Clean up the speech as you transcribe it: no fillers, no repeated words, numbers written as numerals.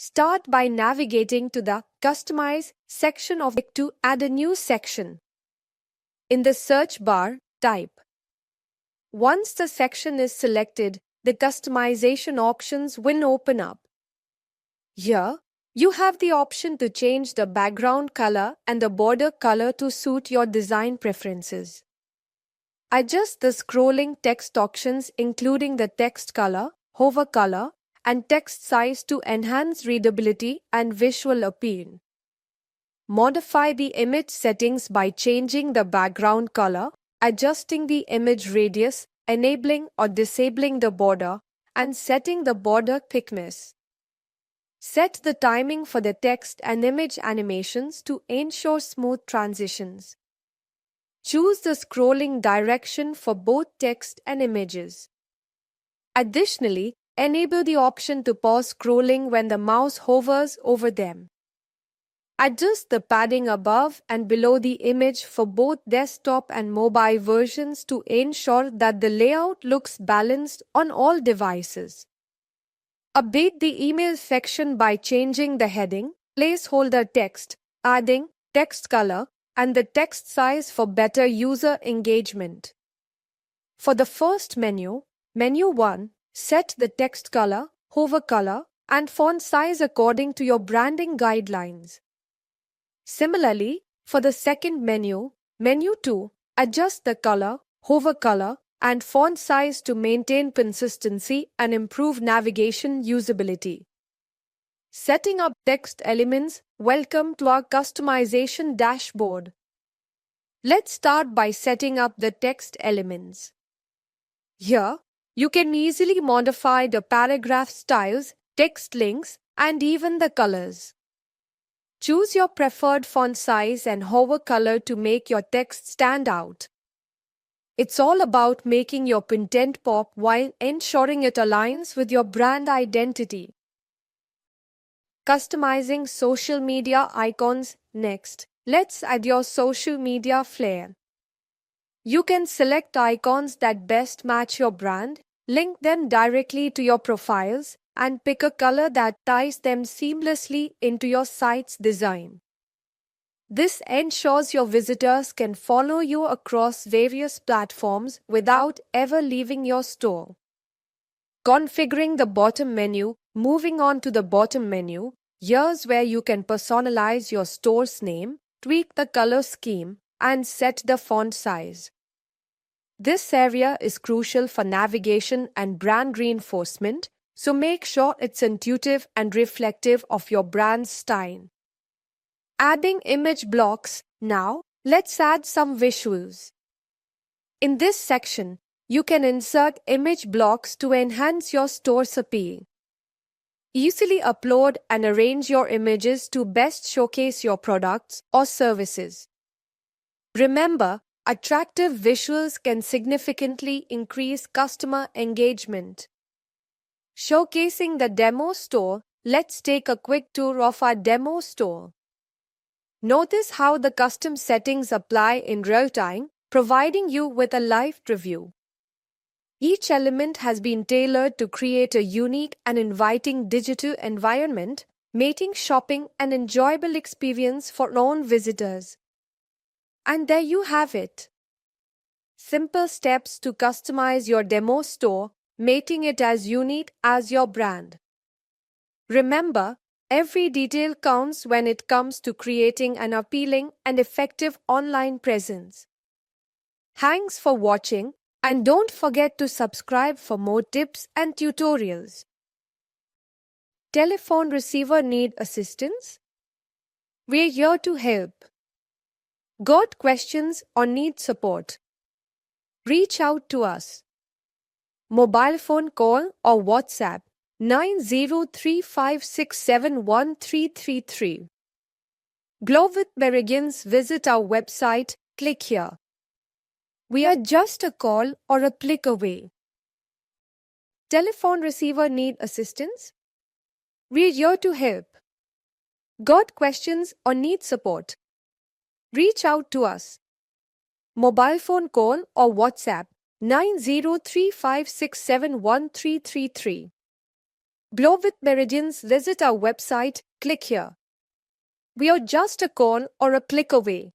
Start by navigating to the Customize section of it to add a new section. In the search bar, type. Once the section is selected, the customization options will open up. Here, you have the option to change the background color and the border color to suit your design preferences. Adjust the scrolling text options including the text color, hover color, and text size to enhance readability and visual appeal. Modify the image settings by changing the background color, adjusting the image radius, enabling or disabling the border, and setting the border thickness. Set the timing for the text and image animations to ensure smooth transitions. Choose the scrolling direction for both text and images. Additionally, enable the option to pause scrolling when the mouse hovers over them. Adjust the padding above and below the image for both desktop and mobile versions to ensure that the layout looks balanced on all devices. Update the email section by changing the heading, placeholder text, adding text color, and the text size for better user engagement. For the first menu, Menu 1, set the text color, hover color, and font size according to your branding guidelines. Similarly, for the second menu, Menu 2, adjust the color, hover color, and font size to maintain consistency and improve navigation usability. Setting up text elements. Welcome to our customization dashboard. Let's start by setting up the text elements. Here, you can easily modify the paragraph styles, text links, and even the colors. Choose your preferred font size and hover color to make your text stand out. It's all about making your content pop while ensuring it aligns with your brand identity. Customizing social media icons. Next, let's add your social media flair. You can select icons that best match your brand, link them directly to your profiles, and pick a color that ties them seamlessly into your site's design. This ensures your visitors can follow you across various platforms without ever leaving your store. Configuring the bottom menu. Moving on to the bottom menu, here's where you can personalize your store's name, tweak the color scheme, and set the font size. This area is crucial for navigation and brand reinforcement, so make sure it's intuitive and reflective of your brand's style. Adding image blocks. Now, let's add some visuals. In this section, you can insert image blocks to enhance your store's appeal. Easily upload and arrange your images to best showcase your products or services. Remember, attractive visuals can significantly increase customer engagement. Showcasing the demo store. Let's take a quick tour of our demo store. Notice how the custom settings apply in real time, providing you with a live preview. Each element has been tailored to create a unique and inviting digital environment, making shopping an enjoyable experience for non-visitors. And there you have it. Simple steps to customize your demo store, making it as unique as your brand. Remember, every detail counts when it comes to creating an appealing and effective online presence. Thanks for watching, and don't forget to subscribe for more tips and tutorials. Telephone receiver need assistance? We're here to help. Got questions or need support? Reach out to us. Mobile phone call or WhatsApp 9035671333. Glow with Berrigan's. Visit our website, click here. We are just a call or a click away. Telephone receiver need assistance? We're here to help. Got questions or need support? Reach out to us. Mobile phone call or WhatsApp 9035671333. Blow with Meridians, visit our website, click here. We are just a call or a click away.